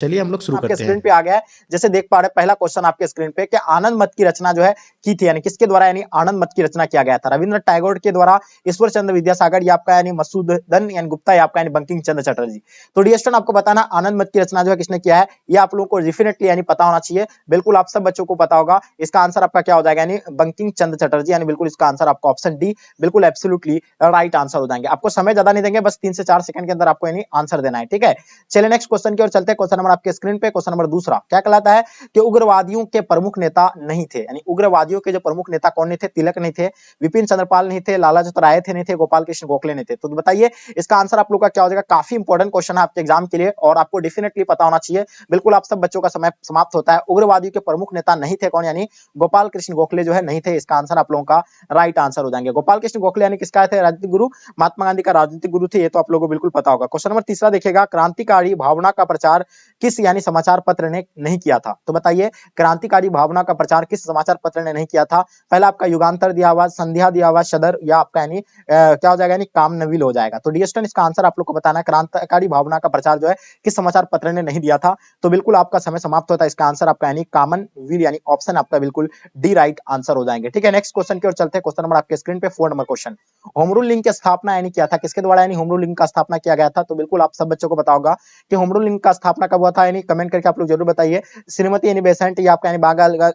चलिए हम लोग शुरू आपके करते स्क्रीन हैं। पे आ गया है। जैसे देख पा रहे हैं पहला क्वेश्चन आपके स्क्रीन पे कि आनंद मत की रचना जो है की थी, यानी किसके द्वारा, यानी आनंद मत की रचना किया गया था। रविंद्रनाथ टैगोर के द्वारा, ईश्वर चंद्र विद्यासागर ये आपका यानी मसूदन यानी गुप्ता ये आपका यानी बंकिम चंद्र चटर्जी। तो डियर स्टूडेंट आपको बताना आनंद मत की रचना जो है किसने किया है, ये आप लोगों को डेफिनेटली यानी पता होना चाहिए। बिल्कुल आप सब बच्चों को पता होगा। इसका आंसर आपका क्या हो जाएगा, यानी बंकिम चंद्र चटर्जी, यानी बिल्कुल इसका आंसर आपका ऑप्शन डी बिल्कुल एब्सोल्युटली राइट आंसर हो जाएंगे। आपको समय ज्यादा नहीं देंगे, बस 3 से 4 सेकंड के अंदर आपको यानी आंसर देना है, ठीक है। चलिए नेक्स्ट क्वेश्चन की ओर चलते हैं। क्वेश्चन नंबर आपके स्क्रीन पे, क्वेश्चन नंबर दूसरा क्या कहलाता है कि उग्रवादियों के प्रमुख नेता नहीं थे, यानी उग्रवादियों के जो प्रमुख नेता कौन नहीं थे, तिलक नहीं थे, विपिन चंद्रपाल नहीं थे, लालाजी राय थे नहीं थे, गोपाल कृष्ण गोखले नहीं थे। तो बताइए इसका आंसर आप लोग का क्या हो जाएगा। काफी इंपॉर्टेंट क्वेश्चन है आपके एग्जाम के लिए और आपको डेफिनेटली पता होना चाहिए। बिल्कुल आप सब बच्चों का समय समाप्त होता है। उग्रवादियों के प्रमुख नेता नहीं थे कौन, यानी गोपाल कृष्ण गोखले जो है नहीं थे। इसका आंसर आप लोगों का राइट आंसर हो जाएंगे। गोपाल कृष्ण गोखले यानी किसका थे, राजनीतिक गुरु, महात्मा गांधी का राजनीतिक गुरु थे। ये तो आप लोगों को बिल्कुल पता होगा। क्वेश्चन नंबर तीसरा देखिएगा, क्रांतिकारी भावना का प्रचार किस यानी समाचार पत्र ने नहीं किया था। तो बताइए क्रांतिकारी भावना का प्रचार किस समाचार पत्र ने नहीं किया था। पहला आपका युगांतर दिया हुआ, संध्या दिया हुआ, सदर या आपका यानी क्या हो जाएगा, यानी कामनवील हो जाएगा। तो डियर स्टूडेंट इसका आंसर आप लोग को बताना है क्रांतिकारी भावना का प्रचार जो है किस समाचार पत्र ने नहीं दिया था। तो बिल्कुल आपका समय समाप्त होता है। इसका आंसर आपका यानी कामनवील यानी ऑप्शन आपका बिल्कुल डी राइट आंसर हो जाएंगे, ठीक है। नेक्स्ट क्वेश्चन की ओर चलते हैं। क्वेश्चन नंबर आपके स्क्रीन पे 4 number question, home rule link की स्थापना यानी किया था किसके द्वारा, यानी होम रूल लिंक का स्थापना किया गया था। तो बिल्कुल आप सब बच्चों को पता होगा कि होम रूल लिंक का स्थापना कब हुआ था, यानी कमेंट करके आप लोग जरूर बताइए। श्रीमती यानी बेसेंट या आपका यानी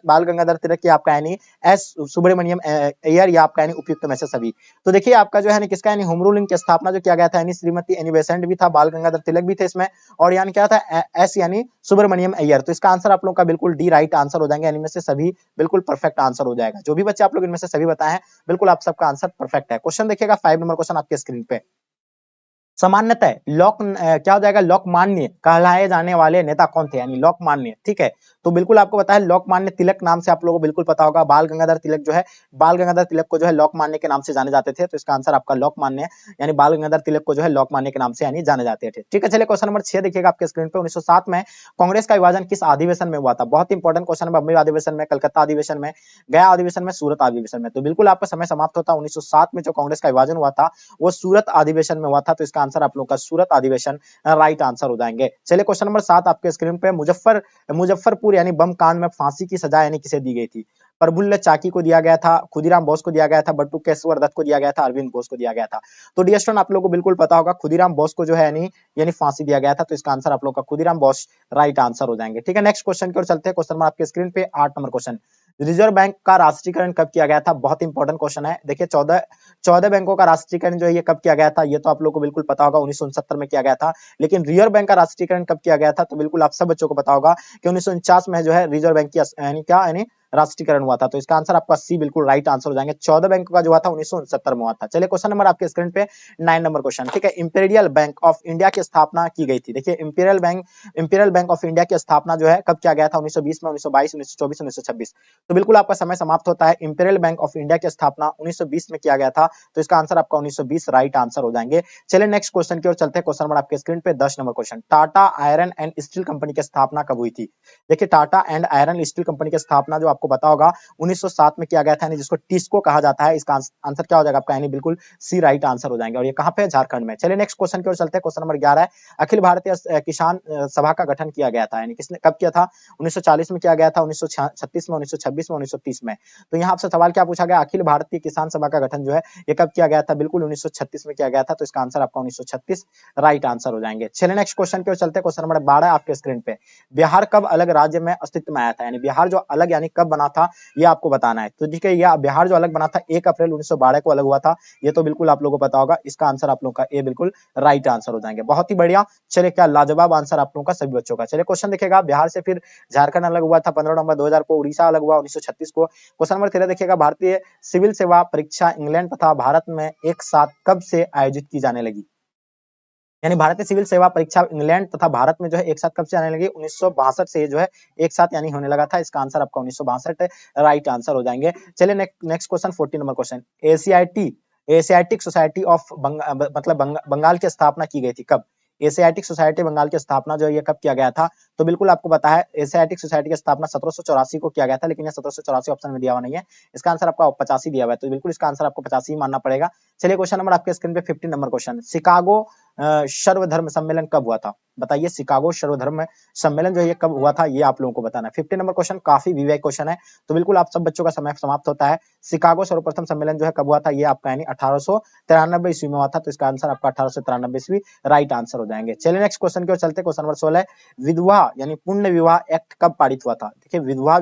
बाल गंगाधर तिलक या आपका यानी एस सुब्रमण्यम अय्यर या आपका यानी उपयुक्त में से सभी। तो देखिए आपका जो है किसका यानी होम रूल लिंक की स्थापना जो किया गया था, यानी श्रीमती एनी बेसेंट भी था, बाल गंगाधर तिलक भी थे इसमें, और यानी क्या था एस यानी सुब्रमण्यम अय्यर। तो इसका आंसर आप लोग का बिल्कुल डी राइट आंसर हो जाएंगे, इनमें से सभी बिल्कुल परफेक्ट आंसर हो जाएगा। जो भी बच्चे आप लोग इनमें से सभी बताए हैं बिल्कुल आप सबका आंसर परफेक्ट है। क्वेश्चन देखिएगा 5 नंबर क्वेश्चन आपके स्क्रीन पे, सामान्यतः क्या हो जाएगा, लोकमान्य कहलाए जाने वाले नेता कौन थे, यानी लोकमान्य, ठीक है। तो बिल्कुल आपको पता है लोकमान्य तिलक नाम से आप लोगों को बिल्कुल पता होगा। बाल गंगाधर तिलक जो है, बाल गंगाधर तिलक को जो है लोकमान्य के नाम से जाने जाते थे। तो इसका आंसर आपका लोकमान्य यानी बाल गंगाधर तिलक को जो है लोकमान्य के नाम से यानी जाने जाते थे, ठीक है। चलिए क्वेश्चन नंबर 6 देखिएगा आपके स्क्रीन पे, 1907 में कांग्रेस का विभाजन किस अधिवेशन में हुआ था। बहुत इंपॉर्टेंट क्वेश्चन है। बम्बई अधिवेशन में, कलकत्ता अधिवेशन में, गया अधिवेशन में, सूरत अधिवेशन में। तो बिल्कुल आपका समय समाप्त होता है। 1907 में जो कांग्रेस का विभाजन हुआ था वो सूरत अधिवेशन में हुआ था। तो इसका आंसर आप लोग का सूरत अधिवेशन राइट आंसर हो जाएंगे। चलिए क्वेश्चन नंबर 7 आपके स्क्रीन पे, मुजफ्फरपुर यानी बम कांड में फांसी की सजा यानी किसे दी गई थी। प्रफुल्ल चाकी को दिया गया था, खुदीराम बोस को दिया गया था, बट्टू केशवर दत्त को दिया गया था, अरविंद घोष को दिया गया था। तो डियर स्टूडेंट आप लोगों को बिल्कुल पता होगा खुदीराम बोस को जो है यानी फांसी दिया गया था। तो इसका आंसर आप लोग का खुदीराम बोस राइट आंसर हो जाएंगे, ठीक है। नेक्स्ट क्वेश्चन की ओर चलते हैं। क्वेश्चन नंबर आपके स्क्रीन पे 8 नंबर क्वेश्चन, रिजर्व बैंक का राष्ट्रीयकरण कब किया गया था। बहुत इंपॉर्टेंट क्वेश्चन है। देखिए 14 बैंकों का राष्ट्रीयकरण जो है ये कब किया गया था, ये तो आप लोग को बिल्कुल पता होगा 1969 में किया गया था। लेकिन रिजर्व बैंक का राष्ट्रीयकरण कब किया गया था, तो बिल्कुल आप सब बच्चों को पता होगा कि 1949 में जो है रिजर्व बैंक की यानी क्या यानी राष्ट्रीयकरण हुआ था। तो इसका आंसर आपका सी बिल्कुल राइट आंसर हो जाएंगे। 14 बैंकों का जो हुआ था 1969 में हुआ था। चलिए क्वेश्चन नंबर आपके स्क्रीन पे 9 नंबर क्वेश्चन, ठीक है। इंपीरियल बैंक ऑफ इंडिया की स्थापना की गई थी। देखिए इंपीरियल बैंक ऑफ इंडिया की स्थापना जो है कब किया गया था, 1920 में, 1922, 1924, 1926। तो बिल्कुल आपका समय समाप्त होता है। इंपीरियल बैंक ऑफ इंडिया की स्थापना 1920 में किया गया था। तो इसका आंसर आपका 1920 राइट आंसर हो जाएंगे। चलिए नेक्स्ट क्वेश्चन की ओर चलते हैं। क्वेश्चन नंबर आपके स्क्रीन पे 10 number question, Tata iron and steel company की स्थापना कब हुई थी। देखिए Tata and iron steel company की स्थापना जो आपको पता होगा 1907 में किया गया था, जिसको टिस्को कहा जाता है। इसका आंसर क्या हो जाएगा आपका, यानी बिल्कुल सी राइट आंसर हो जाएंगे। और ये कहां पे है, झारखंड में। चलिए नेक्स्ट क्वेश्चन की ओर चलते हैं। क्वेश्चन नंबर 11 है, अखिल भारतीय किसान सभा का गठन किया गया था, यानी किसने कब किया था, 1940 में किया गया था, 1936 में, 1926 में, 1930 में। तो यहाँ आपसे सवाल क्या पूछा गया, अखिल भारतीय किसान सभा का गठन जो है ये कब किया गया था, बिल्कुल 1936 में किया गया था। तो इसका आंसर आपका 1936 राइट आंसर हो जाएंगे। चलिए नेक्स्ट क्वेश्चन की ओर चलते हैं। क्वेश्चन नंबर 12 आपके स्क्रीन पे, बिहार कब अलग राज्य में अस्तित्व में आया था, यानी बिहार जो अलग यानी कब बना था ये आपको बताना है। तो ठीक है, यह बिहार जो अलग बना था 1 अप्रैल 1912 को अलग हुआ था। ये तो बिल्कुल आप लोगों को पता होगा। इसका आंसर आप लोगों का ए बिल्कुल राइट आंसर हो जाएंगे। बहुत ही बढ़िया। चलिए क्या लाजवाब आंसर आप लोगों का सभी बच्चों का। चलिए क्वेश्चन देखिएगा, बिहार से फिर झारखंड अलग हुआ था 15 नवंबर 2000 को, उड़ीसा अलग हुआ 1936 को। क्वेश्चन नंबर 13 देखिएगा, भारतीय सिविल सेवा परीक्षा इंग्लैंड तथा भारत में एक साथ कब से आयोजित की जाने लगी, यानी भारतीय सिविल सेवा परीक्षा इंग्लैंड तथा भारत में जो है एक साथ कब से आने लगी, 1962 से जो है एक साथ यानी होने लगा था। इसका आंसर आपका 1962 राइट आंसर हो जाएंगे। चलिए next question 14 number question, Asiatic Society of Bengal की स्थापना की गई थी कब। एशियाटिक सोसाइटी बंगाल की स्थापना जो है ये कब किया गया था, तो बिल्कुल आपको पता है एशियाटिक सोसाइटी की स्थापना 1784 को किया गया था। लेकिन ये 1784 ऑप्शन में दिया हुआ नहीं है, इसका आंसर आपका 85 दिया हुआ है। तो बिल्कुल इसका आंसर आपको 85 मानना पड़ेगा। चलिए क्वेश्चन नंबर आपके स्क्रीन पे 15 नंबर क्वेश्चन, शिकागो सर्वधर्म सम्मेलन कब हुआ था? बताइए, शिकागो सर्वधर्म सम्मेलन जो है ये कब हुआ था, ये आप लोगों को बताना है। 50 नंबर क्वेश्चन काफी वीवीआई क्वेश्चन है, तो बिल्कुल आप सब बच्चों का समय समाप्त होता है। शिकागो सर्वप्रथम सम्मेलन जो है कब हुआ था, ये आपका यानी 1893 ईस्वी में हुआ था, तो इसका आंसर आपका 1893 ईस्वी राइट आंसर हो जाएंगे। चलिए नेक्स्ट क्वेश्चन की ओर चलते हैं। क्वेश्चन नंबर 16 है, विधवा यानी पूर्ण विवाह एक्ट कब पारित हुआ था? देखिए, विधवा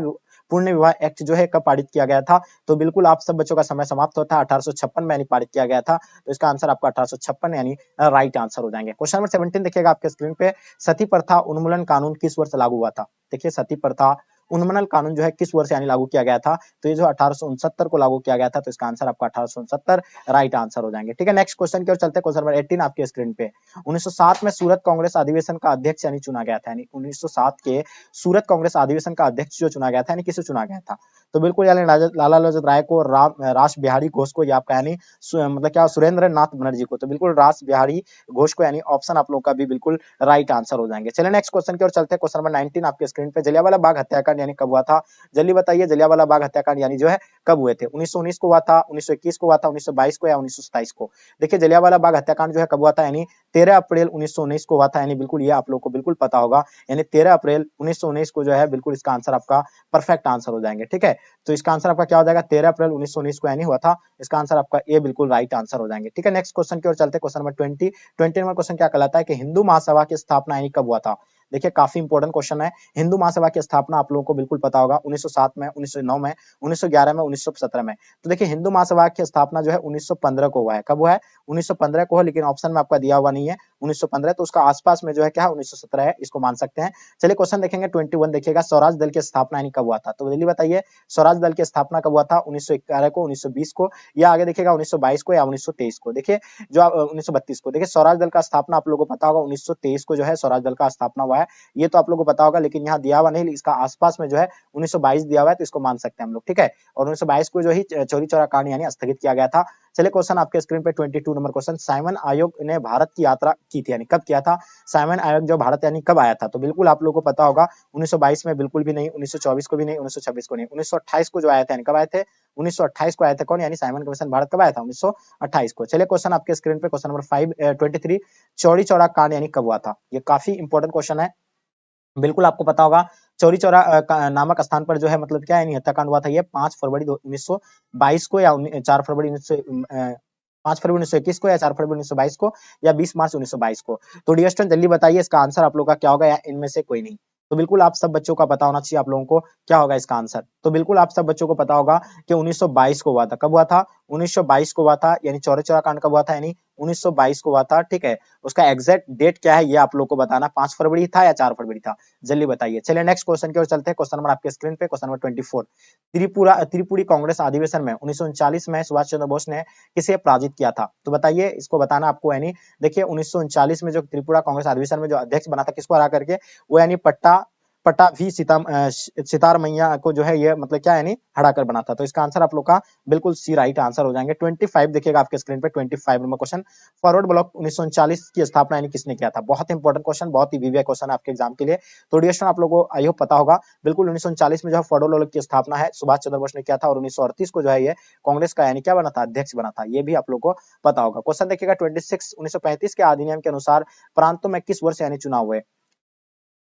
पूर्ण विवाह एक्ट जो है कब पारित किया गया था, तो बिल्कुल आप सब बच्चों का समय समाप्त होता है। 1856 में यानी पारित किया गया था, तो इसका आंसर आपका 1856 यानी राइट आंसर हो जाएंगे। क्वेश्चन नंबर 17 देखिएगा आपके स्क्रीन पे, सती प्रथा उन्मूलन कानून किस वर्ष लागू हुआ था? देखिए, सती प्रथा उन्मूलन कानून जो है किस वर्ष यानी लागू किया गया था, तो ये जो 1869 को लागू किया गया था, तो इसका आंसर आपका 1869 राइट आंसर हो जाएंगे। ठीक है, नेक्स्ट क्वेश्चन की ओर चलते हैं। क्वेश्चन नंबर 18 आपके स्क्रीन पे, 1907 में सूरत कांग्रेस अधिवेशन का अध्यक्ष यानी चुना गया था, यानी 1907 के सूरत कांग्रेस अधिवेशन का अध्यक्ष जो चुना गया था, यानी किसे चुना गया था? तो बिल्कुल यानी लाला लाजपत राय को, रास बिहारी घोष को, या आपका यानी मतलब क्या सुरेंद्र नाथ बनर्जी को, तो बिल्कुल रास बिहारी घोष को, यानी ऑप्शन आप लोगों का भी बिल्कुल राइट आंसर हो जाएंगे। चलिए नेक्स्ट क्वेश्चन की ओर चलते हैं। क्वेश्चन नंबर 19 आपके स्क्रीन पे, जलियांवाला बाग हत्याकांड यानी कब हुआ था? जल्दी बताइए, जलियांवाला बाग हत्याकांड यानी जो है कब हुए थे? 1919 को हुआ था, 1921 को हुआ था, 1922 को, या 1927 को? देखिए, जलियांवाला बाग हत्याकांड जो है कब हुआ था, यानी 13 अप्रैल 1919 को हुआ था, यानी बिल्कुल ये आप लोग को बिल्कुल पता होगा, यानी 13 अप्रैल 1919 को जो है बिल्कुल इसका आंसर आपका परफेक्ट आंसर हो जाएंगे। ठीक है, तो इसका आंसर आपका क्या हो जाएगा? 13 अप्रैल 1919 को यानी हुआ था, इसका आंसर आपका ए बिल्कुल राइट आंसर हो जाएंगे। ठीक है, नेक्स्ट क्वेश्चन की ओर चलते हैं। क्वेश्चन नंबर 20 नंबर क्वेश्चन क्या कहलाता है कि हिंदू महासभा की स्थापना यानी कब हुआ था? देखिए, काफी इंपॉर्टेंट क्वेश्चन है। हिंदू महासभा की स्थापना आप लोगों को बिल्कुल पता होगा, 1907 में, 1909 में, 1911 में, 1917 में। तो देखिए, हिंदू महासभा की स्थापना जो है 1915 को हुआ है। कब हुआ है? 1915 को, लेकिन ऑप्शन में आपका दिया हुआ नहीं है 1915, तो उसका आसपास में जो है क्या है, 1917 है, इसको मान सकते हैं। चलिए क्वेश्चन देखेंगे 21 देखिएगा, स्वराज दल की स्थापना यानी कब हुआ था? तो जल्दी बताइए, स्वराज दल की स्थापना कब हुआ था? 1911 को, 1920 को, या आगे देखिएगा 1922 को, या 1923 को? देखिए, जो 1932 को। देखिए, स्वराज दल का स्थापना आप लोगों को पता होगा 1923 को जो है स्वराज दल का स्थापना हुआ है, ये तो आप लोगों को पता होगा, लेकिन यहाँ दिया हुआ नहीं, इसका आसपास में जो है 1922 दिया हुआ है, तो इसको मान सकते हैं हम लोग। ठीक है, और 1922 को जो ही चौरी चौरा कांड यानी स्थगित किया गया था। चलिए क्वेश्चन आपके स्क्रीन पे 22 नंबर क्वेश्चन, साइमन आयोग ने भारत की यात्रा की थी, यानी कब किया था? साइमन आयोग जो भारत यानी कब आया था? तो बिल्कुल आप लोगों को पता होगा, 1922 में बिल्कुल भी नहीं, 1924 को भी नहीं, 1926 को नहीं, 1928 को जो आया था, यानी कब आए थे? 1928 को आया था। कौन? यानी साइमन कमीशन भारत कब आया था? 1928 को। चलिए क्वेश्चन आपके स्क्रीन पे क्वेश्चन नंबर 23, चौरी चौरा कांड यानी कब हुआ था? ये काफी इंपॉर्टेंट क्वेश्चन है, बिल्कुल आपको पता होगा। चौरी चौरा नामक स्थान पर जो है मतलब क्या है, हत्याकांड हुआ था, ये 5 फरवरी 1922 को, या 4 फरवरी 5 फरवरी 1921 को, या 4 फरवरी 1922 को, या 20 मार्च 1922 को? तो डियर स्टूडेंट जल्दी बताइए, इसका आंसर आप लोग का क्या होगा, या इनमें से कोई नहीं? तो बिल्कुल आप सब बच्चों का पता होना चाहिए आप लोगों को क्या होगा इसका आंसर। तो बिल्कुल आप सब बच्चों को पता होगा कि 1922 को हुआ था। कब हुआ था? 1922 को हुआ था, यानी चौरी चौरा कांड कब हुआ था? यानी 1922 को हुआ था। ठीक है, उसका एग्जैक्ट डेट क्या है ये आप लोग को बताना, 5 फरवरी था या 4 फरवरी था? जल्दी बताइए। चलिए नेक्स्ट क्वेश्चन की ओर चलते हैं। क्वेश्चन नंबर आपके स्क्रीन पे, क्वेश्चन नंबर 24, त्रिपुरी कांग्रेस अधिवेशन में 1939 में सुभाष चंद्र बोस ने किसे पराजित किया था? तो बताइए, इसको बताना आपको। यानी देखिए, 1939 में जो त्रिपुरा कांग्रेस अधिवेशन में जो अध्यक्ष बना था, किसको हरा करके? वो यानी पट्टा भी सितार मैया को जो है ये मतलब क्या यानी हरा कर बना था। तो इसका आंसर आप लोग का बिल्कुल सी राइट आंसर हो जाएंगे। 25 देखिएगा आपके स्क्रीन पे, 25 नंबर क्वेश्चन, फॉरवर्ड ब्लॉक 1939 की स्थापना यानी किसने किया था? बहुत इंपॉर्टेंट क्वेश्चन, बहुत ही वीवीआई क्वेश्चन है आपके एग्जाम के लिए। तो डियर आप लोगों को आई होप पता होगा, बिल्कुल 1939 में जो है फॉरवर्ड ब्लॉक की स्थापना है सुभाष चंद्र बोस ने किया था, और 1938 को जो है ये कांग्रेस का यानी क्या बना था? अध्यक्ष बना था। ये भी आप लोग को पता होगा। क्वेश्चन देखिएगा 26, 1935 के अधिनियम के अनुसार प्रांतों में किस वर्ष यानी चुनाव हुए?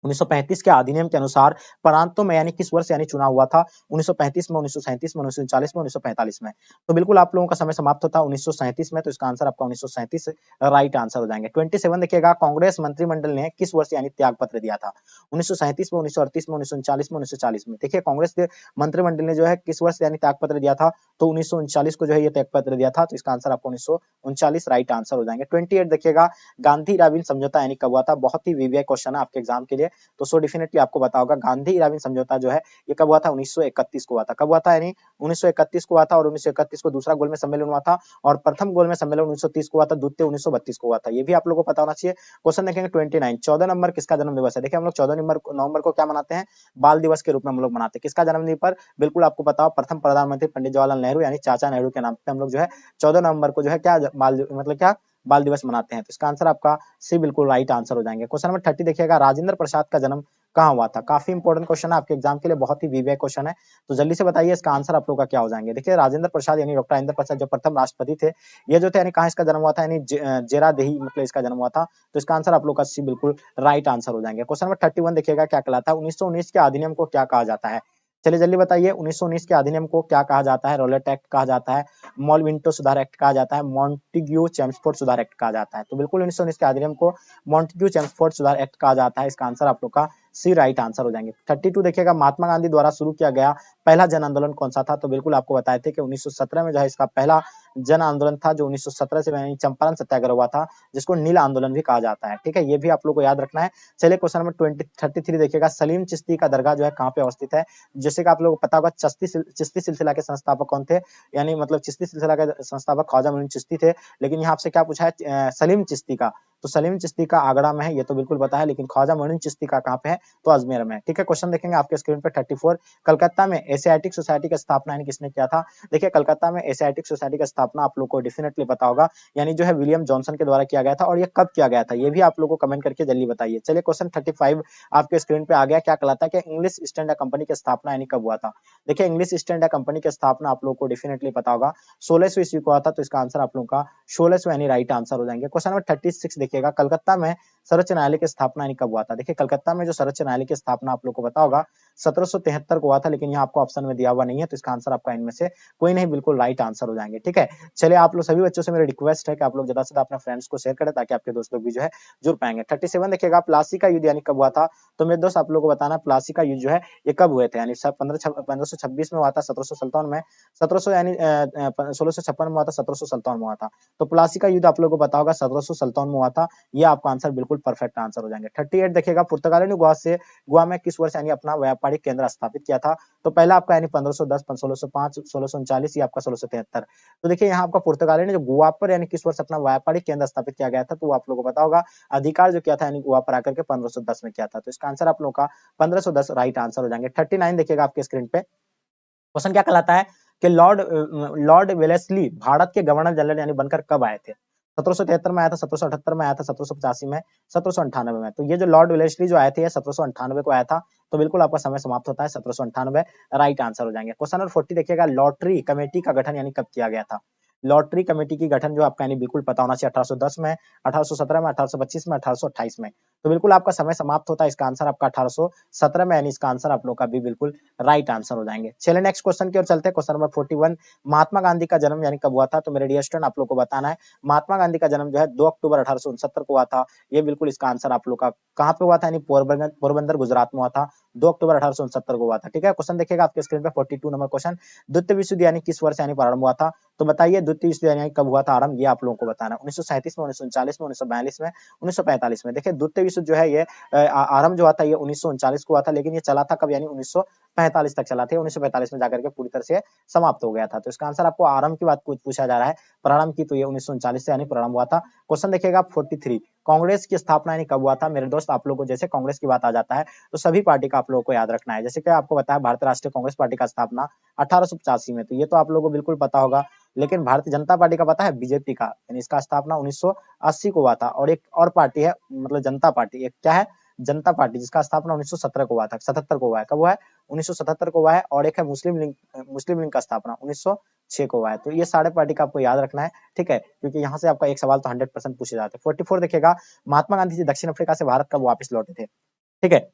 1935 के अधिनियम के अनुसार प्रांतों में यानी किस वर्ष यानी चुनाव हुआ था? 1935 में, 1937 में, 1939 में, 1945 में? तो बिल्कुल आप लोगों का समय समाप्त होता है 1937 में, तो इसका आंसर आपका 1937 राइट आंसर हो जाएंगे। 27 देखिएगा, कांग्रेस मंत्रिमंडल ने किस वर्ष यानी त्याग पत्र दिया था? 1937 में, 1938 में, 1939 में, 1940 में? देखिए, कांग्रेस के मंत्रिमंडल ने जो है किस वर्ष यानी त्याग पत्र दिया था? तो 1939 को जो है ये त्याग पत्र दिया था, तो इसका आंसर आपको 1939 राइट आंसर हो जाएंगे। 28 देखिएगा, गांधी इराविन समझौता यानी कब हुआ था? बहुत ही वीवीआई क्वेश्चन है आपके एग्जाम के लिए, तो सो डेफिनेटली आपको पता होगा। गांधी इराविन समझौता जो है ये कब हुआ था? 1931 को हुआ था। कब हुआ था? यानी 1931 को हुआ था, और 1931 को दूसरा गोलमेज सम्मेलन हुआ था, और प्रथम गोलमेज सम्मेलन 1930 को हुआ था, द्वितीय 1932 को हुआ था। ये भी आप लोगों को पता होना चाहिए। क्वेश्चन देखेंगे 29, 14 नंबर किसका जन्म दिवस है? देखिए, हम लोग 14 नवंबर को क्या मनाते हैं? बाल दिवस के रूप में हम लोग मनाते हैं। किसका जन्मदिन पर? बिल्कुल आपको पता हो, प्रथम प्रधानमंत्री पंडित जवाहरलाल नेहरू यानी चाचा नेहरू के नाम पे हम लोग जो है 14 नवंबर को जो है क्या बाल मतलब क्या बाल दिवस मनाते हैं? तो इसका आंसर आपका सी बिल्कुल राइट आंसर हो जाएंगे। क्वेश्चन नंबर 30 देखिएगा, राजेंद्र प्रसाद का जन्म कहाँ हुआ था? काफी इंपॉर्टेंट क्वेश्चन है आपके एग्जाम के लिए, बहुत ही वीवीआई क्वेश्चन है, तो जल्दी से बताइए इसका आंसर आप लोग का क्या हो जाएंगे। देखिए राजेंद्र प्रसाद यानी डॉक्टर राजेंद्र प्रसाद जो प्रथम राष्ट्रपति थे, ये जो थे यानी कहाँ इसका जन्म हुआ था, यानी जेरादेही मतलब इसका जन्म हुआ था। तो इसका आंसर आप लोग का सी बिल्कुल राइट आंसर हो जाएंगे। क्वेश्चन नंबर 31 देखिएगा क्या कहलाता है, 1919 के अधिनियम को क्या कहा जाता है? चलिए जल्दी बताइए, 1919 के अधिनियम को क्या कहा जाता है? रोलेट एक्ट कहा जाता है, मॉलविंटो सुधार एक्ट कहा जाता है, मॉन्टेग्यू चेम्सफोर्ड सुधार एक्ट कहा जाता है? तो बिल्कुल 1919 के अधिनियम को मॉन्टेग्यू चेम्सफोर्ड सुधार एक्ट कहा जाता है। इसका आंसर आप लोग का सी राइट आंसर हो जाएंगे। 32 देखिएगा, महात्मा गांधी द्वारा शुरू किया गया पहला जन आंदोलन कौन सा था? तो बिल्कुल आपको बताए थे कि 1917 में जो है इसका पहला जन आंदोलन था, जो 1917 से यानी चंपारण सत्याग्रह हुआ था, जिसको नील आंदोलन भी कहा जाता है। ठीक है, ये भी आप लोग को याद रखना है। चलिए क्वेश्चन नंबर 33 देखिएगा, सलीम चिश्ती का दरगाह जो है कहाँ पे अवस्थित है? जैसे कि आप लोगों को पता होगा, चिश्ती सिलसिला के संस्थापक कौन थे? यानी मतलब चिश्ती सिलसिला के संस्थापक ख्वाजा मोइन चिश्ती थे, लेकिन यहाँ आपसे क्या पूछा है सलीम चिश्ती का, तो सलीम चिश्ती का आगरा में है, ये तो बिल्कुल पता है, लेकिन ख्वाजा मोइन चिश्ती का कहाँ पे है? तो अजमेर में। ठीक है, क्वेश्चन देखेंगे आपके स्क्रीन पे 34, कलकत्ता में एशियाटिक सोसाइटी का स्थापना यानी किसने किया था? देखिए कलकत्ता में एशियाटिक सोसाइटी का स्थापना आप लोग को डेफिनेटली पता होगा, यानी जो है विलियम जॉनसन के द्वारा किया गया था, और ये कब किया गया था ये भी आप लोग को कमेंट करके जल्दी बताइए। चलिए क्वेश्चन 35 आपके स्क्रीन पे आ गया, क्या कहलाता है कि इंग्लिश ईस्ट इंडिया कंपनी की स्थापना यानी कब हुआ था? देखिए इंग्लिश ईस्ट इंडिया कंपनी की स्थापना आप लोग को डेफिनेटली पता होगा 16वीं ईस्वी को हुआ था, तो इसका आंसर आप लोग का 16वां यानी राइट आंसर हो जाएंगे। क्वेश्चन नंबर 36 देखिएगा, कलकत्ता में सर्वोच्च न्यायालय की स्थापना यानी कब हुआ था? देखिए कलकत्ता में जो सर्वोच्च न्यायालय की स्थापना आप लोग को पता होगा 1773 को हुआ था, लेकिन यहाँ आपको ऑप्शन में दिया हुआ नहीं है, तो इसका आंसर आपका इनमें से कोई नहीं बिल्कुल राइट आंसर हो जाएंगे। ठीक है, चलिए आप लोग सभी बच्चों से मेरी रिक्वेस्ट है कि आप लोग ज्यादा से ज्यादा अपने फ्रेंड्स को शेयर करें, ताकि आपके दोस्त लोग भी जो है जुड़ पाएंगे। 37 देखिएगा, प्लासी का युद्ध यानी कब हुआ था? तो मेरे दोस्त आप लोग को बताना, प्लासी का युद्ध जो है ये कब हुए थे? यानी 1526 में हुआ था, 1757 में, 1700 यानी 1656 में हुआ था, 1757 में हुआ था। तो प्लासी का युद्ध आप लोग को पता होगा 1757 में हुआ था, ये आपका आंसर बिल्कुल परफेक्ट आंसर हो जाएंगे। 38 देखिएगा, पुर्तगाली ने गोवा में किस वर्ष यानी अपना व्यापारिक केंद्र स्थापित किया था? तो पहला आपका यानी 1510, 1605, 1639, ये आपका 1673। तो देखिए यहाँ आपका पुर्तगाली ने जो गोवा पर यानी किस वर्ष अपना व्यापारिक केंद्र स्थापित किया गया था, तो आप लोगों को पता होगा अधिकार जो किया था यानी गोवा पर आकर के 1510 में किया था। तो इसका आंसर आप लोगों का 1510 राइट आंसर हो जाएंगे। 39 देखिएगा आपके स्क्रीन पे, क्वेश्चन क्या कहलाता है कि लॉर्ड वेलेस्ली भारत के गवर्नर जनरल यानी बनकर कब आए थे? 1773 में आया था, 1778 में आया था, 1785 में, 1798 में। तो ये जो लॉर्ड वेलेस्ली जो आए थे ये 1798 को आया था, तो बिल्कुल आपका समय समाप्त होता है 1798, राइट आंसर हो जाएंगे। क्वेश्चन नंबर 40 देखिएगा, लॉटरी कमेटी का गठन यानी कब किया गया था? लॉटरी कमेटी की गठन जो आपका यानी बिल्कुल पता होना चाहिए 1810 में, 1817 में, 1825 में, 1828 में। तो बिल्कुल आपका समय समाप्त होता है, इसका आंसर आपका 1817 में, यानी इसका आंसर आप लोग का भी बिल्कुल राइट आंसर हो जाएंगे। चलिए नेक्स्ट क्वेश्चन की ओर चलते हैं। क्वेश्चन नंबर 41, महात्मा गांधी का जन्म यानी कब हुआ था? तो मेरे डियर स्टूडेंट आप लोग को बताना है, महात्मा गांधी का जन्म जो है 2 अक्टूबर 1869 को हुआ था। ये बिल्कुल इसका आंसर आप लोग का कहाँ पे हुआ था? यानी पोरबंदर गुजरात में हुआ था, 2 अक्टूबर 1869 को हुआ था। ठीक है, क्वेश्चन देखिएगा आपके स्क्रीन पे 42 नंबर क्वेश्चन, द्वितीय विश्व युद्ध यानी किस वर्ष यानी प्रारंभ हुआ था? तो बताइए द्वितीय विश्व युद्ध यानी कब हुआ था आरंभ, ये आप लोगों को बताना है। 1937 में, 1939 में, 1942 में, 1945 में। देखिए द्वितीय विश्व जो है ये आरंभ जो हुआ था ये 1939 को हुआ था, लेकिन ये चला था कब? यानी 1945 तक चला था, 1945 में जाकर के पूरी तरह से समाप्त हो गया था। तो इसका आंसर आपको आरंभ की बात पूछा जा रहा है, प्रारंभ की, तो ये 1939 से यानी प्रारंभ हुआ था। क्वेश्चन देखिएगा 43, कांग्रेस की स्थापना यानी कब हुआ था? मेरे दोस्त आप लोगों को जैसे कांग्रेस की बात आ जाता है तो सभी पार्टी का आप लोगों को याद रखना है। जैसे कि आपको बताया भारतीय राष्ट्रीय कांग्रेस पार्टी का स्थापना 1885 में, तो ये तो आप लोगों को बिल्कुल पता होगा। लेकिन भारतीय जनता पार्टी का पता है? बीजेपी का, यानी इसका स्थापना 1980 को हुआ था। और एक और पार्टी है मतलब जनता पार्टी, एक क्या है? जनता पार्टी, जिसका स्थापना 1917 को हुआ था, 77 को हुआ है। कब हुआ है? 1977 को हुआ है। और एक है मुस्लिम लीग का स्थापना 1906 को हुआ है। तो ये सारे पार्टी का आपको याद रखना है, ठीक है, क्योंकि यहाँ से आपका एक सवाल तो 100% पूछे जाते हैं। 44 देखिएगा, महात्मा गांधी जी दक्षिण अफ्रीका से भारत कब वापस लौटे थे? ठीक है,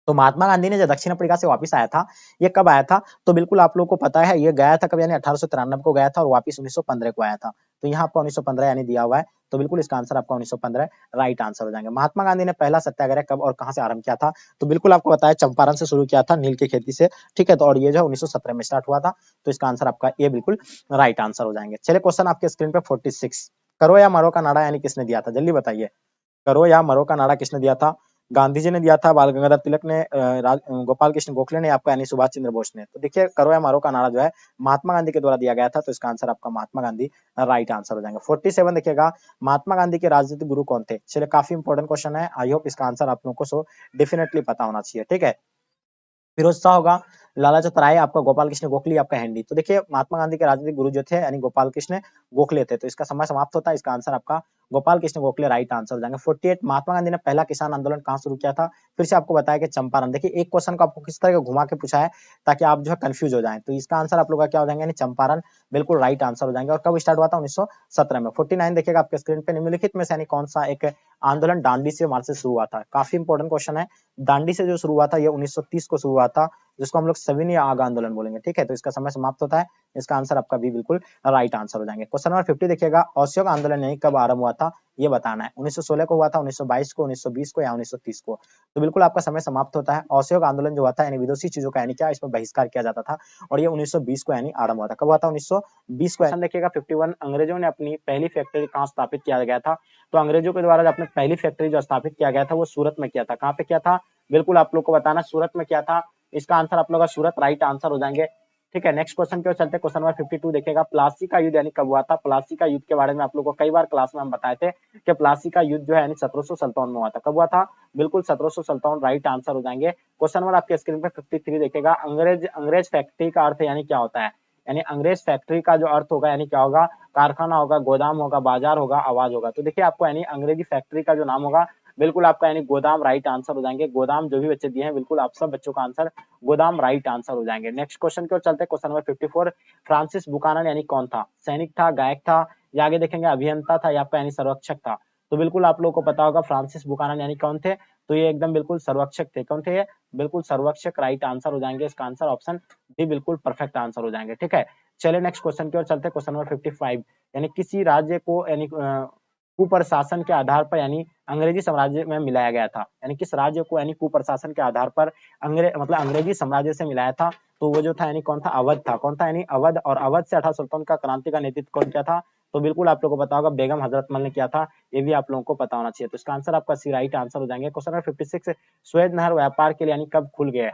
तो महात्मा गांधी ने जब दक्षिण अफ्रीका से वापस आया था, ये कब आया था? तो बिल्कुल आप लोगों को पता है, ये गया था कब? यानी 1893 को गया था और वापस 1915 को आया था। तो यहाँ आपका 1915 यानी दिया हुआ है, तो बिल्कुल इसका आंसर आपका 1915 राइट आंसर हो जाएंगे। महात्मा गांधी ने पहला सत्याग्रह कब और कहां से आरंभ किया था? तो बिल्कुल आपको बताया चंपारण से शुरू किया था, नील की खेती से, ठीक है, तो और ये जो 1917 में स्टार्ट हुआ था। तो इसका आंसर आपका ये बिल्कुल राइट आंसर हो जाएंगे। चलिए क्वेश्चन आपके स्क्रीन पे 46, करो या मरो का नारा यानी किसने दिया था? जल्दी बताइए, करो या मरो का नारा किसने दिया था? गांधी जी ने दिया था, बाल गंगाधर तिलक ने, गोपाल कृष्ण गोखले ने, आपका यानी सुभाष चंद्र बोस ने। तो देखिए करो या मरो का नारा जो है महात्मा गांधी के द्वारा दिया गया था, तो इसका आंसर आपका महात्मा गांधी राइट आंसर हो जाएंगे। 47 देखिएगा, महात्मा गांधी के राजनीतिक गुरु कौन थे? चलिए काफी इंपॉर्टेंट क्वेश्चन है, आई होप इसका आंसर आप लोगों को डेफिनेटली पता होना चाहिए। ठीक है, फिरोज शाह होगा, लाला चतराय आपका गोपाल कृष्ण गोखले आपका हैंडी। तो देखिए महात्मा गांधी के राजनीतिक गुरु जो थे यानी गोपाल कृष्ण गोखले थे। तो इसका समय समाप्त होता है, इसका आंसर आपका गोपाल कृष्ण गोखले राइट आंसर हो जाएंगे। 48 महात्मा गांधी ने पहला किसान आंदोलन कहाँ शुरू किया था? फिर से आपको बताया कि चंपारण। देखिए एक क्वेश्चन को आपको किस तरह का घुमा के पूछा है ताकि आप जो है कंफ्यूज हो जाएं। तो इसका आंसर आप लोग का क्या हो जाएंगे, यानी चंपारण बिल्कुल राइट आंसर हो जाएंगे। और कब स्टार्ट हुआ था? 1917 में। 49 देखिएगा आपके स्क्रीन पे, निम्नलिखित में से यानी कौन सा एक आंदोलन दांडी से मार्च से शुरू हुआ था? काफी इंपॉर्टेंट क्वेश्चन है। दांडी से जो शुरू हुआ था ये 1930 को शुरू हुआ था, जिसको हम लोग सविनय आग आंदोलन बोलेंगे। ठीक है, तो इसका समय समाप्त होता है, इसका आंसर आपका भी बिल्कुल राइट आंसर हो जाएंगे। क्वेश्चन नंबर 50 देखिएगा, असहयोग आंदोलन यानी कब आरंभ हुआ था? ये बताना है। 1916 को हुआ था, 1922 को, 1920 को या 1930 को? तो बिल्कुल आपका समय समाप्त होता है। असहयोग आंदोलन जो हुआ था यानी विदेशी चीजों का यानी क्या, इस पर बहिष्कार किया जाता था, और ये 1920 को यानी आरंभ हुआ था। कब हुआ था? 1920 को। देखिएगा 51, अंग्रेजों ने अपनी पहली फैक्ट्री कहाँ स्थापित किया गया था? तो अंग्रेजों के द्वारा जो अपनी पहली फैक्ट्री जो स्थापित किया गया था वो सूरत में किया था। कहाँ पे किया था? बिल्कुल आप लोग को बताना, सूरत में किया था। इसका आंसर आप लोग का सूरत राइट आंसर हो जाएंगे। ठीक है, नेक्स्ट क्वेश्चन की ओर चलते हैं। क्वेश्चन नंबर 52 देखिएगा, प्लासी का युद्ध यानी कब हुआ था? प्लासी का युद्ध के बारे में आप लोग को कई बार क्लास में हम बताए थे कि प्लासी का युद्ध जो है यानी 1757 में हुआ था। कब हुआ था? बिल्कुल 1757 राइट आंसर हो जाएंगे। क्वेश्चन नंबर आपके स्क्रीन पे 53 देखिएगा, अंग्रेज फैक्ट्री का अर्थ यानी क्या होता है? यानी अंग्रेज फैक्ट्री का जो अर्थ होगा यानी क्या होगा? कारखाना होगा, गोदाम होगा, बाजार होगा, आवाज होगा। तो देखिए आपको यानी अंग्रेजी फैक्ट्री का जो नाम होगा बिल्कुल आपका यानी गोदाम राइट आंसर हो जाएंगे। गोदाम जो भी बच्चे दिए हैं बिल्कुल आप सब बच्चों का आंसर गोदाम राइट आंसर हो जाएंगे। नेक्स्ट क्वेश्चन की ओर चलते हैं। क्वेश्चन नंबर 54, फ्रांसिस बुकानन यानी कौन था? सैनिक था, गायक था, या आगे देखेंगे अभियंता था, या आपका यानी सर्वेक्षक था? तो बिल्कुल आप लोगों को पता होगा फ्रांसिस बुकानन यानी कौन थे? तो ये एकदम बिल्कुल सर्वेक्षक थे। कौन थे ये? बिल्कुल सर्वेक्षक राइट आंसर हो जाएंगे। इसका आंसर ऑप्शन डी बिल्कुल परफेक्ट आंसर हो जाएंगे। ठीक है, चलिए नेक्स्ट क्वेश्चन की ओर चलते हैं। क्वेश्चन नंबर 55, यानी किसी राज्य को यानी कुप्रशासन के आधार पर यानी अंग्रेजी साम्राज्य में मिलाया गया था। यानी किस राज्य को यानी कुप्रशासन के आधार पर अंग्रेजी साम्राज्य से मिलाया था? तो वो जो था यानी कौन था? अवध था। कौन था? यानी अवध। और अवध से 1857 का क्रांति का नेतृत्व कौन किया था? तो बिल्कुल आप लोगों को पता होगा बेगम हजरत महल ने किया था। ये भी आप लोगों को पता होना चाहिए। तो इसका आंसर आपका सी राइट आंसर हो जाएंगे। क्वेश्चन नंबर 56, सुएज नहर व्यापार के लिए यानी कब खुल गया?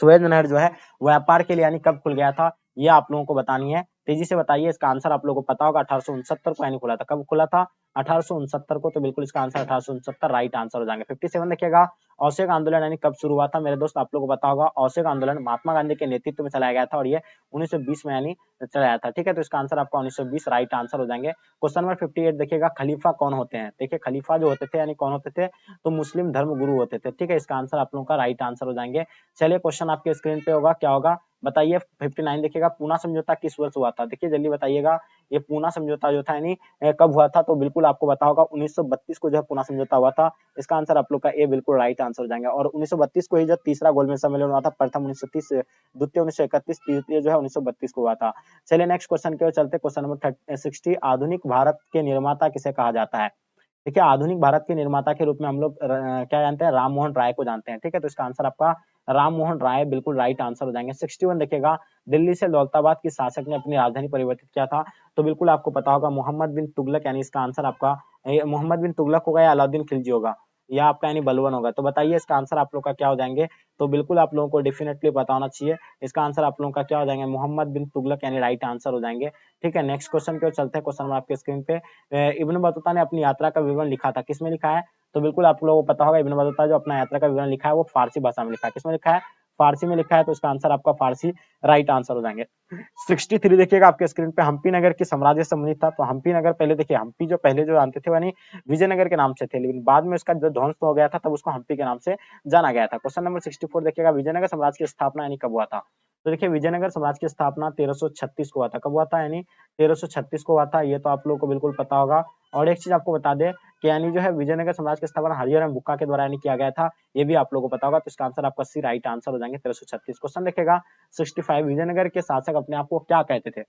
सुएज नहर जो है व्यापार के लिए यानी कब खुल गया था? ये आप लोगों को बतानी है। तेजी से बताइए। इसका आंसर आप लोगों को पता होगा 1869 को यानी खुला था। कब खुला था? 1869 को। तो बिल्कुल इसका आंसर 1869 राइट आंसर हो जाएंगे। 57 देखिएगा, असहयोग आंदोलन यानी कब शुरू हुआ था? मेरे दोस्त आप लोगों को पता होगा असहयोग आंदोलन महात्मा गांधी के नेतृत्व में चलाया गया था, और ये 1920 में यानी चलाया था। ठीक है, तो इसका आंसर आपका 1920 राइट आंसर हो जाएंगे। क्वेश्चन नंबर 58 देखिएगा, खलीफा कौन होते हैं? देखिए खलीफा जो होते थे यानी कौन होते थे? तो मुस्लिम धर्म गुरु होते थे। ठीक है, इसका आंसर आप लोगों का राइट आंसर हो जाएंगे। चलिए क्वेश्चन आपके स्क्रीन पे होगा, क्या होगा बताइए। 59 देखिएगा, पूना समझौता किस वर्ष हुआ था? देखिए जल्दी बताइएगा। ये पूना समझौता जो था यानी कब हुआ था? तो बिल्कुल आपको पता होगा 1932 को जो है पूना समझौता हुआ था। इसका आंसर आप लोग का ए बिल्कुल राइट आंसर हो जाएंगे। और 1932 को ही जो तीसरा गोलमेज सम्मेलन हुआ था, प्रथम 1930, द्वितीय 1931, तृतीय जो है 1932 को हुआ था। चलिए नेक्स्ट क्वेश्चन की ओर चलते। क्वेश्चन नंबर 60, आधुनिक भारत के निर्माता किसे कहा जाता है? देखिए आधुनिक भारत के निर्माता के रूप में हम लोग क्या जानते हैं? राम मोहन राय को जानते हैं। ठीक है, तो इसका आंसर आपका राम मोहन राय बिल्कुल राइट आंसर हो जाएंगे। 61 देखिएगा, दिल्ली से दौलताबाद की शासक ने अपनी राजधानी परिवर्तित किया था। तो बिल्कुल आपको पता होगा मोहम्मद बिन तुगलक, यानी इसका आंसर आपका मोहम्मद बिन तुगलक होगा या अलाउद्दीन खिलजी होगा या आपका यानी बलवन होगा? तो बताइए इसका आंसर आप लोग का क्या हो जाएंगे? तो बिल्कुल आप लोगों को डेफिनेटली पता होना चाहिए। इसका आंसर आप लोगों का क्या हो जाएंगे? मोहम्मद बिन तुगलक यानी राइट आंसर हो जाएंगे। ठीक है, नेक्स्ट क्वेश्चन की ओर चलते हैं। क्वेश्चन नंबर आपके स्क्रीन पे, इब्न बतूता ने अपनी यात्रा का विवरण लिखा था, किसमें लिखा है? तो बिल्कुल आप लोगों को पता होगा इब्न बतूता जो अपना यात्रा का विवरण लिखा है वो फारसी भाषा में लिखा है। किसमें लिखा है? फारसी में लिखा है। तो इसका आंसर आपका फारसी राइट आंसर हो जाएंगे। 63 देखिएगा आपके स्क्रीन पे, हम्पी नगर की साम्राज्य संबंधित था। तो हम्पी नगर पहले देखिए, हम्पी जो पहले जो जानते थे यानी विजयनगर के नाम से थे, लेकिन बाद में उसका जो ध्वंस हो गया था तब उसको हम्पी के नाम से जाना गया था। क्वेश्चन नंबर 64 देखिएगा, विजयनगर साम्राज्य की स्थापना यानी कब हुआ था? तो देखिए विजयनगर साम्राज्य की स्थापना 1336 को हुआ था। कब हुआ था? यानी 1336 को हुआ था। ये तो आप लोगों को बिल्कुल पता होगा। और एक चीज आपको बता दें कि यानी जो है विजयनगर साम्राज्य की स्थापना हरिहर बुक्का के द्वारा यानी किया गया था। ये भी आप लोगों को पता होगा। तो इसका आंसर आपका सी राइट आंसर हो जाएंगे 1336। क्वेश्चन देखेगा 65, विजयनगर के शासक अपने आप को क्या कहते थे?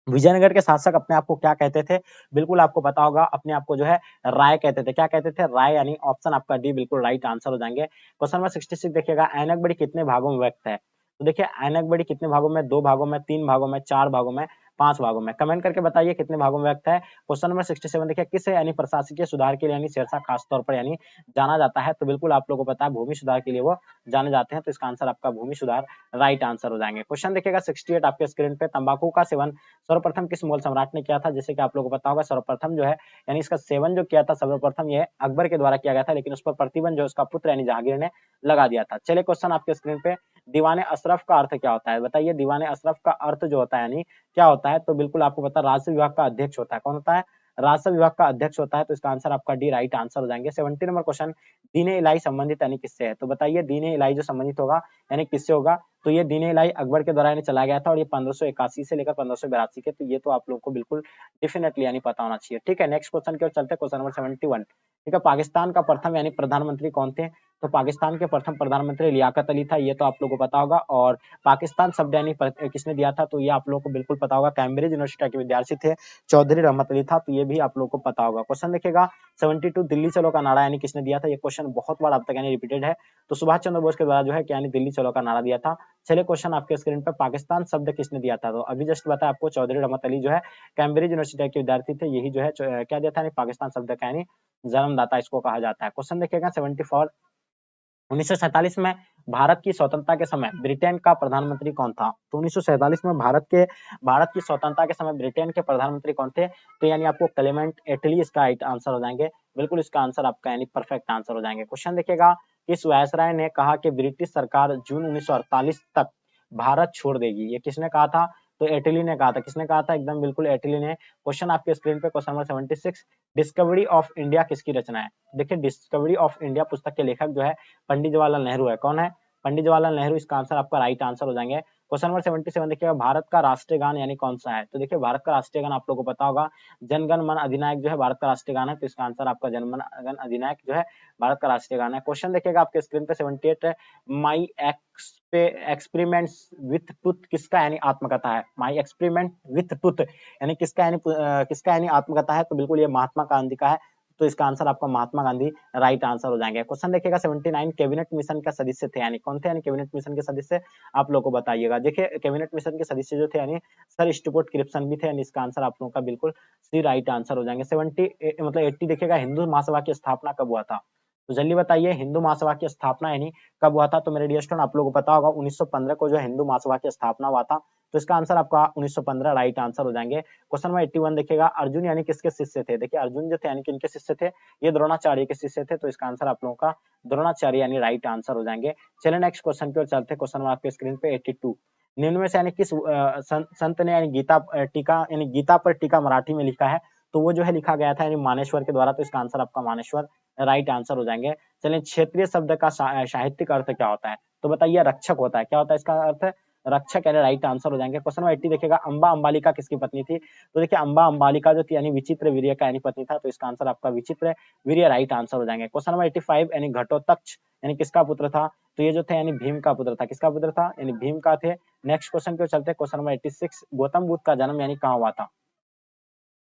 विजयनगर के शासक अपने आप को क्या कहते थे? बिल्कुल आपको पता होगा, अपने आप को जो है राय कहते थे। क्या कहते थे? राय, यानी ऑप्शन आपका डी बिल्कुल राइट आंसर हो जाएंगे। क्वेश्चन नंबर 66 देखिएगा, ऐनक बड़ी कितने भागों में व्यक्त है? तो देखिए ऐनक बड़ी कितने भागों में? 2 भागों में, 3 भागों में, 4 भागों में, 5 भागों में? कमेंट करके बताइए कितने भागों में व्यक्त है। क्वेश्चन नंबर 67 देखिए, किस यानी प्रशासकीय सुधार के लिए यानी शेरशाह खास तौर पर यानी जाना जाता है? तो बिल्कुल आप लोगों को पता है भूमि सुधार के लिए वो जाने जाते हैं। तो इसका आंसर आपका भूमि सुधार राइट आंसर हो जाएंगे। क्वेश्चन देखिएगा 68 आपके स्क्रीन पे, तंबाकू का सेवन सर्वप्रथम किस मुगल सम्राट ने किया था? जैसे कि आप लोगों को पता होगा सर्वप्रथम जो है यानी इसका सेवन जो किया था सर्वप्रथम ये अकबर के द्वारा किया गया था, लेकिन उस पर प्रतिबंध जो उसका पुत्र यानी जहांगीर ने लगा दिया था। चलिए क्वेश्चन आपके स्क्रीन पे, दीवाने अशरफ का अर्थ क्या होता है? बताइए दीवाने अशरफ का अर्थ जो होता है यानी क्या होता है? तो बिल्कुल आपको पता है राजस्व विभाग का अध्यक्ष होता है। कौन होता है? राजस्व विभाग का अध्यक्ष होता है, तो इसका आंसर आपका डी राइट आंसर हो जाएंगे। 70 नंबर क्वेश्चन, दीन-ए इलाही संबंधित यानी किससे है? तो बताइए दीन-ए इलाही जो संबंधित होगा यानी किससे होगा? तो ये दीन-ए इलाही अकबर के द्वारा यानी चलाया गया था और ये 1581 से लेकर 1582 के, तो ये तो आप लोगों को बिल्कुल डेफिनेटली यानी पता होना चाहिए। ठीक है, नेक्स्ट क्वेश्चन की ओर चलते हैं, क्वेश्चन नंबर 71। ठीक है, पाकिस्तान का प्रथम यानी प्रधानमंत्री कौन थे? तो पाकिस्तान के प्रथम प्रधानमंत्री लियाकत अली था, ये तो आप लोगों को पता होगा। और पाकिस्तान शब्द यानी किसने दिया था? तो ये आप लोगों को बिल्कुल पता होगा, कैम्ब्रिज यूनिवर्सिटी के विद्यार्थी थे, चौधरी रहमत अली था, तो ये भी आप लोगों को पता होगा। क्वेश्चन देखिएगा 72, दिल्ली चलो का नारा यानी किसने दिया था? ये क्वेश्चन बहुत बार अब तक यानी रिपीटेड है, तो सुभाष चंद्र बोस के द्वारा जो है क्या यानी दिल्ली चलो का नारा दिया था। चलिए क्वेश्चन आपके स्क्रीन पर, पाकिस्तान शब्द किसने दिया था? तो अभी जस्ट बताया आपको, चौधरी रहमत अली जो है कैम्ब्रिज यूनिवर्सिटी के विद्यार्थी थे, यही जो है क्या दिया था? पाकिस्तान शब्द का यानी जन्मदाता इसको कहा जाता है। क्वेश्चन देखिएगा 74, 1947 में भारत की स्वतंत्रता के समय ब्रिटेन का प्रधानमंत्री कौन था? तो 1947 में भारत की स्वतंत्रता के समय ब्रिटेन के प्रधानमंत्री कौन थे? तो यानी आपको क्लेमेंट एटली इसका राइट आंसर हो जाएंगे। बिल्कुल इसका आंसर आपका यानी परफेक्ट आंसर हो जाएंगे। क्वेश्चन देखिएगा, किस वायसराय ने कहा कि ब्रिटिश सरकार जून 1948 तक भारत छोड़ देगी? ये किसने कहा था? तो एटली ने कहा था। किसने कहा था? एकदम बिल्कुल एटली ने। क्वेश्चन आपके स्क्रीन पे, question number 76, discovery of India किसकी रचना है? देखिए डिस्कवरी ऑफ इंडिया पुस्तक के लेखक जो है पंडित जवाहरलाल नेहरू है। कौन है? पंडित जवाहरलाल नेहरू, इसका आंसर आपका राइट आंसर हो जाएंगे। क्वेश्चन नंबर 77 देखिएगा, भारत का राष्ट्रीय गान यानी कौन सा है? तो देखिए भारत का राष्ट्रीय गान आप लोगों को पता होगा, जनगण मन अधिनायक जो है भारत का राष्ट्रीय गान है, तो इसका आंसर आपका जनगण मन अधिनायक जो है भारत का राष्ट्रीय गान है। क्वेश्चन देखिएगा आपके स्क्रीन पे 78 है, माई एक्सपेरिमेंट्स विथ ट्रुथ किसका यानी आत्मकथा है? माई एक्सपेरिमेंट विथ ट्रुथ यानी किसका यानी आत्मकथा है? तो बिल्कुल ये महात्मा गांधी का है, तो इसका आंसर आपका महात्मा गांधी राइट आंसर हो जाएंगे। क्वेश्चन देखिएगा 79, कैबिनेट मिशन का सदस्य थे यानी कौन थे? यानी कैबिनेट मिशन के सदस्य आप लोगों को बताइएगा। देखिए कैबिनेट मिशन के सदस्य जो थे यानी सर स्टुअर्ट क्रिप्सन भी थे, यानी इसका आंसर आप लोगों का बिल्कुल सी राइट आंसर हो जाएंगे। 80 देखिएगा, हिंदू महासभा की स्थापना कब हुआ था? तो जल्दी बताइए, हिंदू महासभा की स्थापना यानी कब हुआ था? तो मेरे डियर स्टूडेंट आप लोगों को पता होगा 1915 को जो है हिंदू महासभा की स्थापना हुआ था, तो इसका आंसर आपका 1915 राइट आंसर हो जाएंगे। क्वेश्चन नंबर 81 देखिएगा, अर्जुन यानी किसके शिष्य थे? देखिए अर्जुन जो थे यानी किनके शिष्य थे? ये द्रोणाचार्य के शिष्य थे, तो इसका आंसर आप लोगों का द्रोणाचार्य यानी राइट आंसर हो जाएंगे। चलिए नेक्स्ट क्वेश्चन की ओर चलते हैं। क्वेश्चन नंबर आपके स्क्रीन पे 82, निम्न में से यानी किस संत ने यानी गीता पर टीका मराठी में लिखा है? तो वो जो है लिखा गया था यानी मानेश्वर के द्वारा, तो इसका आंसर आपका मानेश्वर राइट आंसर हो जाएंगे। चलिए क्षेत्रीय शब्द का साहित्यिक अर्थ क्या होता है? तो बताइए रक्षक होता है। क्या होता है इसका अर्थ? रक्षक यानी राइट आंसर हो जाएंगे। क्वेश्चन नंबर 80 देखिएगा, अंबा अंबालिका किसकी पत्नी थी? तो देखिए अंबा अंबालिका जो थी यानी विचित्र वीर्य का यानी पत्नी था, तो इसका आंसर आपका विचित्र वीर्य राइट आंसर हो जाएंगे। क्वेश्चन नंबर 85 यानी घटोत्कच यानी किसका पुत्र था? तो ये जो थे यानी भीम का पुत्र था। किसका पुत्र था? यानी भीम का थे। नेक्स्ट क्वेश्चन की ओर चलते हैं। क्वेश्चन नंबर 86, गौतम बुद्ध का जन्म यानी कहाँ हुआ था?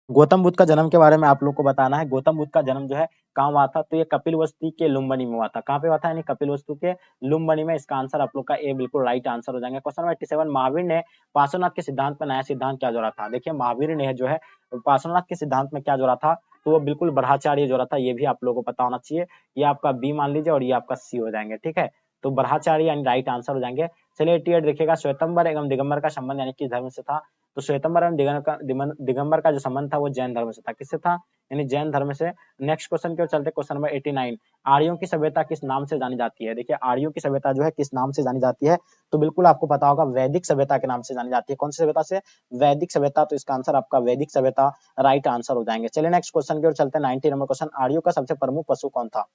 गौतम बुद्ध का जन्म के बारे में आप लोग को बताना है। गौतम बुद्ध का जन्म जो है कहाँ हुआ था? तो ये कपिलवस्तु के लुम्बिनी में हुआ था। कहाँ पे हुआ था? यानी कपिलवस्तु के लुम्बिनी में। इसका आंसर आप लोग का ए बिल्कुल राइट आंसर हो जाएंगे। क्वेश्चन नंबर 87, महावीर ने पार्श्वनाथ के सिद्धांत में नया सिद्धांत क्या जोड़ा था? देखिए महावीर ने जो है पार्श्वनाथ के सिद्धांत में क्या जोड़ा था? तो वो बिल्कुल ब्रह्मचार्य जोड़ा था, ये भी आप लोगों को पता होना चाहिए। ये आपका बी मान लीजिए और ये आपका सी हो जाएंगे। ठीक है, तो ब्रह्मचार्य यानी राइट आंसर हो जाएंगे। चलिए 88 देखिएगा, श्वेतंबर एवं दिगंबर का संबंध यानी किस धर्म से था? तो श्वेतंबर एवं दिगंबर का जो संबंध था वो जैन धर्म से था। किससे था? यानी जैन धर्म से। नेक्स्ट क्वेश्चन की ओर चलते हैं। क्वेश्चन नंबर 89, आर्यों की सभ्यता किस नाम से जानी जाती है? देखिए आर्यों की सभ्यता जो है किस नाम से जानी जाती है? तो बिल्कुल आपको पता होगा वैदिक सभ्यता के नाम से जानी जाती है। कौन सी सभ्यता से? वैदिक सभ्यता, तो इसका आंसर आपका वैदिक सभ्यता राइट आंसर हो जाएंगे। चलिए नेक्स्ट क्वेश्चन की ओर चलते हैं। 90 नंबर क्वेश्चन, आर्यों का सबसे प्रमुख पशु कौन था?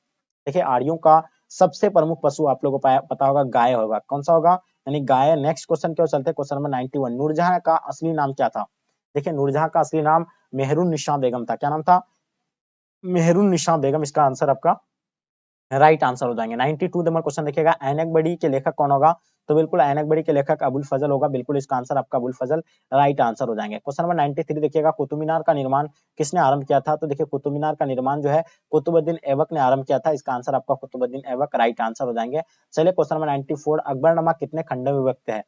देखिए आर्यों का सबसे प्रमुख पशु आप लोगों को पता होगा गाय होगा। कौन सा होगा? यानी गाय। नेक्स्ट क्वेश्चन की ओर चलते हैं। क्वेश्चन नंबर 91, नूरजहां का असली नाम क्या था? देखिए नूरजहां का असली नाम मेहरुन्निसा बेगम था। क्या नाम था? मेहरुन्निसा बेगम, इसका आंसर आपका राइट आंसर हो जाएंगे। 92 नंबर क्वेश्चन देखिएगा, ऐनक बड़ी के लेखक कौन होगा? तो बिल्कुल ऐनक बड़ी के लेखक अबुल फजल होगा। बिल्कुल इसका आंसर आपका अबुल फजल राइट आंसर हो जाएंगे। क्वेश्चन नंबर 93 देखिएगा, कुतुब मीनार का निर्माण किसने आरंभ किया था? तो देखिए कुतुब मीनार का निर्माण जो है कुतुबुद्दीन ऐबक ने आरंभ किया था। इसका आंसर आपका कुतुबुद्दीन ऐबक राइट आंसर हो जाएंगे। चलिए क्वेश्चन नंबर 94, अकबरनामा कितने खंड में विभक्त है?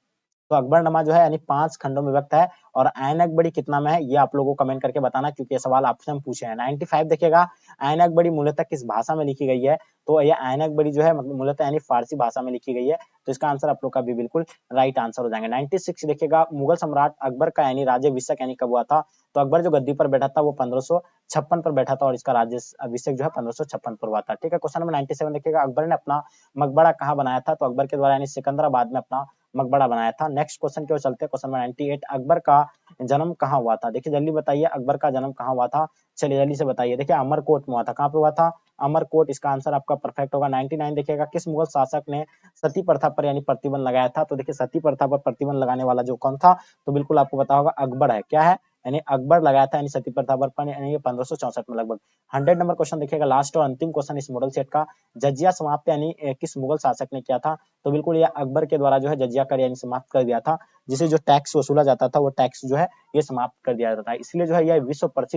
तो अकबरनामा जो है यानी 5 खंडों में विभक्त है और ऐन अकबरी कितना में है ये आप लोगों को कमेंट करके बताना, क्योंकि ये सवाल आपसे हम पूछे हैं। 95 देखिएगा, ऐन अकबरी मूलतः किस भाषा में लिखी गई है? तो ये ऐन अकबरी जो है मूलतः यानी फारसी भाषा में लिखी गई है। तो इसका आंसर आप लोग का भी बिल्कुल राइट आंसर हो जाएंगे। 96 देखिएगा, मुगल सम्राट अकबर का यानी राज्याभिषेक यानी कब हुआ था? तो अकबर जो गद्दी पर बैठा था वो 1556 पर बैठा था और इसका राज्याभिषेक जो है 1556 पर हुआ था। ठीक है, क्वेश्चन नंबर 97 देखिएगा, अकबर ने अपना मकबरा कहाँ बनाया था? तो अकबर के द्वारा यानी सिकंदराबाद में अपना मकबरा बनाया था। नेक्स्ट क्वेश्चन की ओर चलते हैं, क्वेश्चन नंबर 98, अकबर का जन्म कहाँ हुआ था? देखिए जल्दी बताइए, अकबर का जन्म कहाँ हुआ था? चलिए जल्दी से बताइए। देखिए अमरकोट में हुआ था। कहाँ पे हुआ था? अमरकोट, इसका आंसर आपका परफेक्ट होगा। 99 देखिएगा, किस मुगल शासक ने सती प्रथा पर यानी प्रतिबंध लगाया था? तो देखिए सती प्रथा पर प्रतिबंध लगाने वाला जो कौन था? तो बिल्कुल आपको पता होगा अकबर है। क्या है? यानी अकबर लगाया था यानी सती प्रथा पर यानी 1564 में लगभग। 100 नंबर क्वेश्चन देखिएगा, लास्ट और अंतिम क्वेश्चन इस मॉडल सेट का, जजिया समाप्त यानी किस मुगल शासक ने किया था? तो बिल्कुल ये अकबर के द्वारा जो है जजिया कर यानी समाप्त कर दिया था, जिसे जो टैक्स वसूला जाता था वो टैक्स जो है ये समाप्त कर दिया जाता था। इसलिए जो है यह विश्व प्रसिद्ध